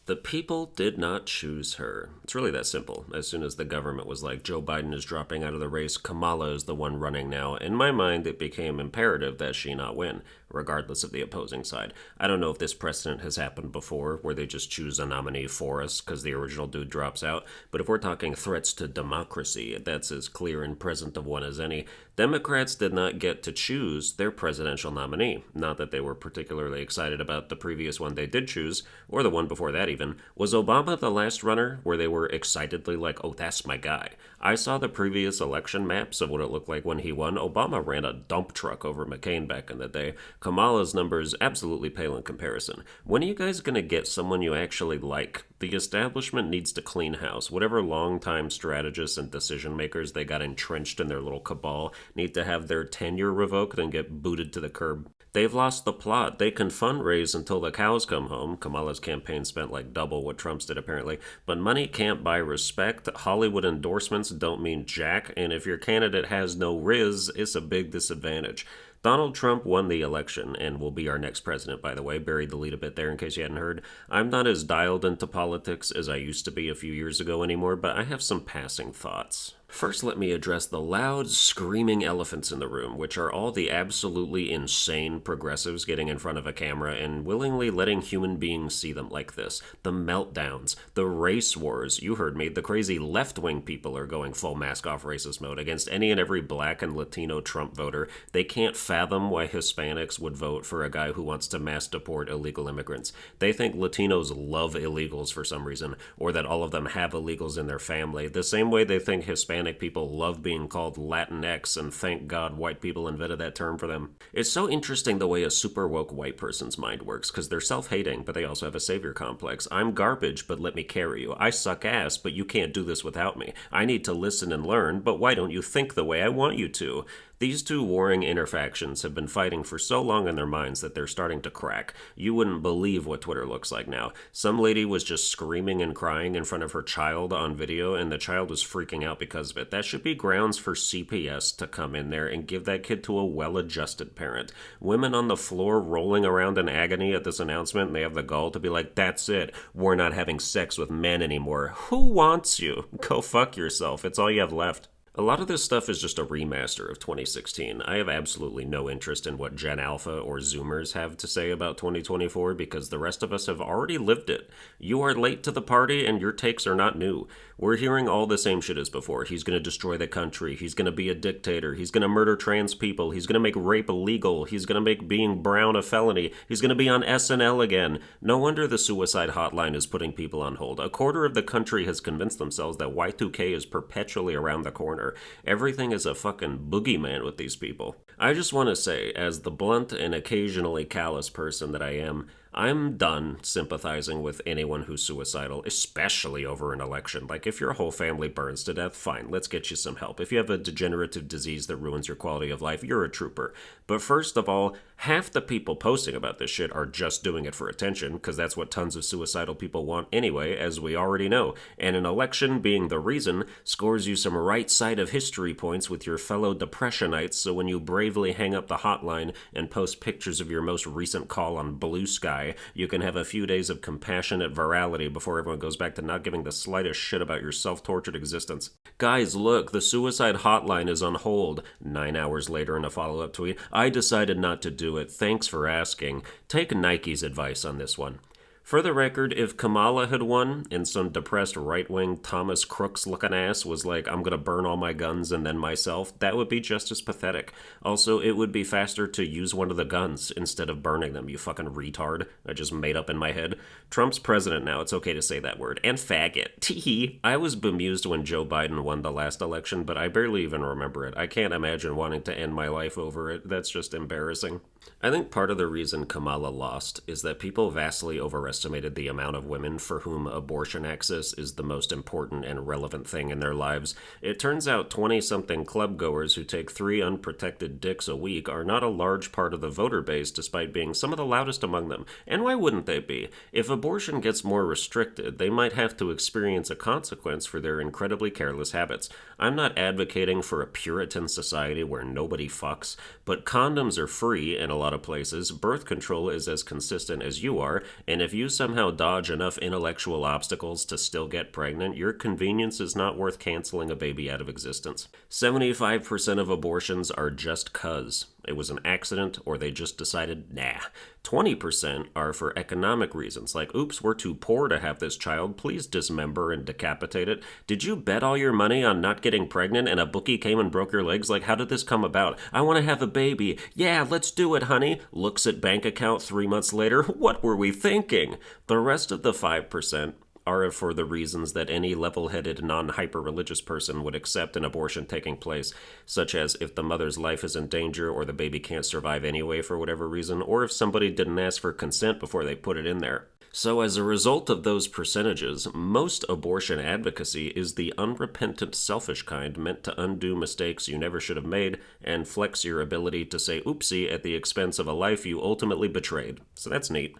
The people did not choose her. It's really that simple. As soon as the government was like, Joe Biden is dropping out of the race, Kamala is the one running now, in my mind, it became imperative that she not win, regardless of the opposing side. I don't know if this precedent has happened before, where they just choose a nominee for us because the original dude drops out, but if we're talking threats to democracy, that's as clear and present of one as any. Democrats did not get to choose their presidential nominee. Not that they were particularly excited about the previous one they did choose, or the one before that even. Was Obama the last runner where they were excitedly like, oh, that's my guy? I saw the previous election maps of what it looked like when he won. Obama ran a dump truck over McCain back in the day. Kamala's numbers absolutely pale in comparison. When are you guys going to get someone you actually like? The establishment needs to clean house. Whatever longtime strategists and decision makers they got entrenched in their little cabal need to have their tenure revoked and get booted to the curb. They've lost the plot. They can fundraise until the cows come home. Kamala's campaign spent like double what Trump's did, apparently. But money can't buy respect. Hollywood endorsements don't mean jack. And if your candidate has no riz, it's a big disadvantage. Donald Trump won the election and will be our next president, by the way. Buried the lead a bit there in case you hadn't heard. I'm not as dialed into politics as I used to be a few years ago anymore, but I have some passing thoughts. First, let me address the loud, screaming elephants in the room, which are all the absolutely insane progressives getting in front of a camera and willingly letting human beings see them like this. The meltdowns, the race wars, you heard me, the crazy left-wing people are going full mask-off racist mode against any and every black and Latino Trump voter. They can't fathom why Hispanics would vote for a guy who wants to mass deport illegal immigrants. They think Latinos love illegals for some reason, or that all of them have illegals in their family, the same way they think Hispanic people love being called Latinx, and thank God white people invented that term for them. It's so interesting the way a super woke white person's mind works, because they're self-hating, but they also have a savior complex. I'm garbage, but let me carry you. I suck ass, but you can't do this without me. I need to listen and learn, but why don't you think the way I want you to? These two warring interfactions have been fighting for so long in their minds that they're starting to crack. You wouldn't believe what Twitter looks like now. Some lady was just screaming and crying in front of her child on video, and the child was freaking out because of it. That should be grounds for CPS to come in there and give that kid to a well-adjusted parent. Women on the floor rolling around in agony at this announcement, and they have the gall to be like, that's it, we're not having sex with men anymore. Who wants you? Go fuck yourself. It's all you have left. A lot of this stuff is just a remaster of 2016. I have absolutely no interest in what Gen Alpha or Zoomers have to say about 2024 because the rest of us have already lived it. You are late to the party and your takes are not new. We're hearing all the same shit as before. He's going to destroy the country. He's going to be a dictator. He's going to murder trans people. He's going to make rape illegal. He's going to make being brown a felony. He's going to be on SNL again. No wonder the suicide hotline is putting people on hold. A quarter of the country has convinced themselves that Y2K is perpetually around the corner. Everything is a fucking boogeyman with these people. I just want to say, as the blunt and occasionally callous person that I am, I'm done sympathizing with anyone who's suicidal, especially over an election. Like, if your whole family burns to death, fine, let's get you some help. If you have a degenerative disease that ruins your quality of life, you're a trooper. But first of all, half the people posting about this shit are just doing it for attention, because that's what tons of suicidal people want anyway, as we already know. And an election, being the reason, scores you some right side of history points with your fellow depressionites, so when you bravely hang up the hotline and post pictures of your most recent call on Blue Sky, you can have a few days of compassionate virality before everyone goes back to not giving the slightest shit about your self-tortured existence. Guys, look, the suicide hotline is on hold. 9 hours later in a follow-up tweet, I decided not to do it. Thanks for asking. Take Nike's advice on this one. For the record, if Kamala had won and some depressed right-wing Thomas Crooks-looking ass was like, I'm gonna burn all my guns and then myself, that would be just as pathetic. Also, it would be faster to use one of the guns instead of burning them, you fucking retard. I just made up in my head. Trump's president now, it's okay to say that word. And faggot. Teehee. I was bemused when Joe Biden won the last election, but I barely even remember it. I can't imagine wanting to end my life over it. That's just embarrassing. I think part of the reason Kamala lost is that people vastly overestimated the amount of women for whom abortion access is the most important and relevant thing in their lives. It turns out 20-something clubgoers who take 3 unprotected dicks a week are not a large part of the voter base despite being some of the loudest among them. And why wouldn't they be? If abortion gets more restricted, they might have to experience a consequence for their incredibly careless habits. I'm not advocating for a Puritan society where nobody fucks, but condoms are free and a lot of places, birth control is as consistent as you are, and if you somehow dodge enough intellectual obstacles to still get pregnant, your convenience is not worth canceling a baby out of existence. 75% of abortions are just 'cause. It was an accident, or they just decided, nah. 20% are for economic reasons, like, oops, we're too poor to have this child, please dismember and decapitate it. Did you bet all your money on not getting pregnant and a bookie came and broke your legs? Like, how did this come about? I want to have a baby. Yeah, let's do it, honey. Looks at bank account 3 months later. What were we thinking? The rest of the 5% are for the reasons that any level-headed, non-hyper-religious person would accept an abortion taking place, such as if the mother's life is in danger or the baby can't survive anyway for whatever reason, or if somebody didn't ask for consent before they put it in there. So as a result of those percentages, most abortion advocacy is the unrepentant, selfish kind meant to undo mistakes you never should have made and flex your ability to say oopsie at the expense of a life you ultimately betrayed. So that's neat.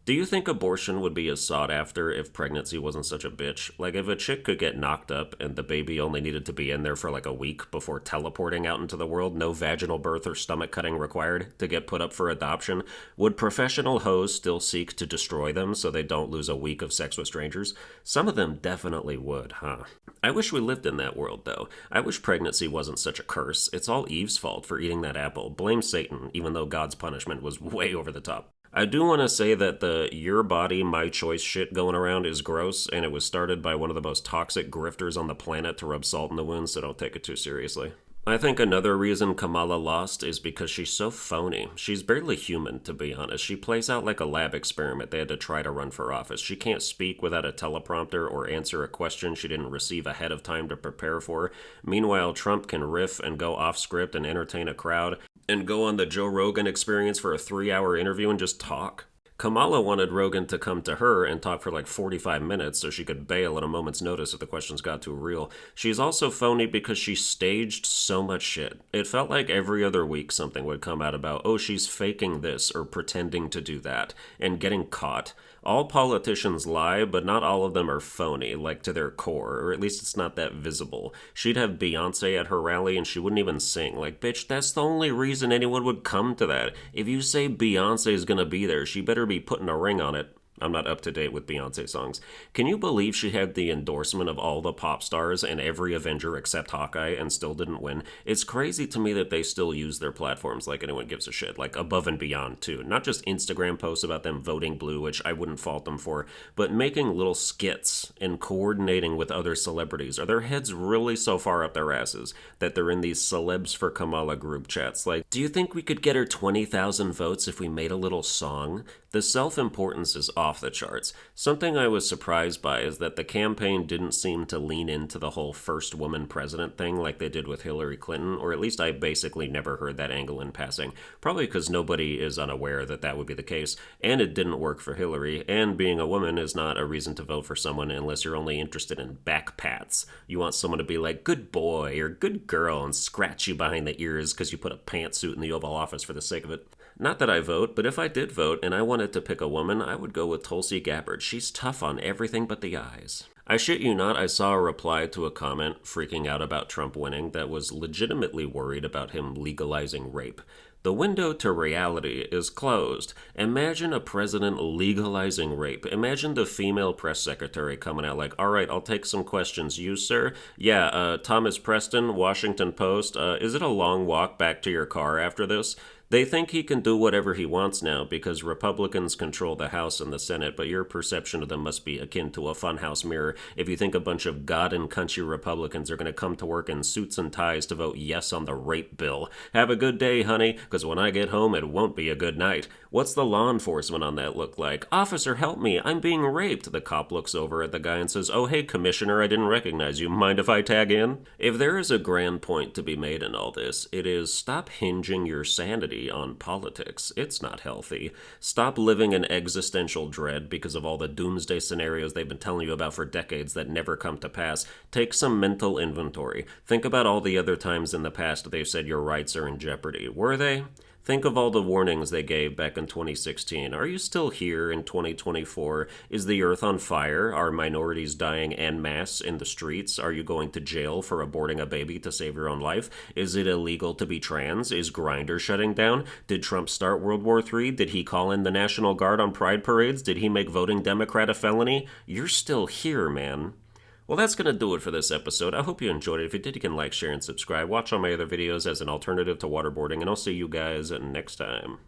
Do you think abortion would be as sought after if pregnancy wasn't such a bitch? Like, if a chick could get knocked up and the baby only needed to be in there for like a week before teleporting out into the world, no vaginal birth or stomach cutting required to get put up for adoption, would professional hoes still seek to destroy them so they don't lose a week of sex with strangers? Some of them definitely would, huh? I wish we lived in that world, though. I wish pregnancy wasn't such a curse. It's all Eve's fault for eating that apple. Blame Satan, even though God's punishment was way over the top. I do want to say that the your body, my choice shit going around is gross, and it was started by one of the most toxic grifters on the planet to rub salt in the wound, so don't take it too seriously. I think another reason Kamala lost is because she's so phony. She's barely human, to be honest. She plays out like a lab experiment they had to try to run for office. She can't speak without a teleprompter or answer a question she didn't receive ahead of time to prepare for. Meanwhile, Trump can riff and go off script and entertain a crowd, and go on the Joe Rogan Experience for a 3-hour interview and just talk. Kamala wanted Rogan to come to her and talk for like 45 minutes so she could bail at a moment's notice if the questions got too real. She's also phony because she staged so much shit. It felt like every other week something would come out about, oh, she's faking this or pretending to do that, and getting caught. All politicians lie, but not all of them are phony, like to their core, or at least it's not that visible. She'd have Beyonce at her rally and she wouldn't even sing. Like, bitch, that's the only reason anyone would come to that. If you say Beyonce's gonna be there, she better be putting a ring on it. I'm not up to date with Beyonce songs. Can you believe she had the endorsement of all the pop stars and every Avenger except Hawkeye and still didn't win? It's crazy to me that they still use their platforms like anyone gives a shit, like above and beyond too. Not just Instagram posts about them voting blue, which I wouldn't fault them for, but making little skits and coordinating with other celebrities. Are their heads really so far up their asses that they're in these celebs for Kamala group chats? Like, do you think we could get her 20,000 votes if we made a little song? The self-importance is off the charts. Something I was surprised by is that the campaign didn't seem to lean into the whole first woman president thing like they did with Hillary Clinton, or at least I basically never heard that angle in passing. Probably because nobody is unaware that that would be the case, and it didn't work for Hillary, and being a woman is not a reason to vote for someone unless you're only interested in back pats. You want someone to be like, good boy, or good girl, and scratch you behind the ears because you put a pantsuit in the Oval Office for the sake of it. Not that I vote, but if I did vote and I wanted to pick a woman, I would go with Tulsi Gabbard. She's tough on everything but the eyes. I shit you not, I saw a reply to a comment freaking out about Trump winning that was legitimately worried about him legalizing rape. The window to reality is closed. Imagine a president legalizing rape. Imagine the female press secretary coming out like, all right, I'll take some questions. You, sir? Yeah, Thomas Preston, Washington Post. Is it a long walk back to your car after this? They think he can do whatever he wants now because Republicans control the House and the Senate, but your perception of them must be akin to a funhouse mirror if you think a bunch of God and country Republicans are going to come to work in suits and ties to vote yes on the rape bill. Have a good day, honey, because when I get home, it won't be a good night. What's the law enforcement on that look like? Officer, help me. I'm being raped. The cop looks over at the guy and says, oh, hey, Commissioner, I didn't recognize you. Mind if I tag in? If there is a grand point to be made in all this, it is stop hinging your sanity on politics. It's not healthy. Stop living in existential dread because of all the doomsday scenarios they've been telling you about for decades that never come to pass. Take some mental inventory. Think about all the other times in the past they've said your rights are in jeopardy. Were they? Think of all the warnings they gave back in 2016. Are you still here in 2024? Is the earth on fire? Are minorities dying en masse in the streets? Are you going to jail for aborting a baby to save your own life? Is it illegal to be trans? Is Grindr shutting down? Did Trump start World War III? Did he call in the National Guard on pride parades? Did he make voting Democrat a felony? You're still here, man. Well, that's going to do it for this episode. I hope you enjoyed it. If you did, you can like, share, and subscribe. Watch all my other videos as an alternative to waterboarding, and I'll see you guys next time.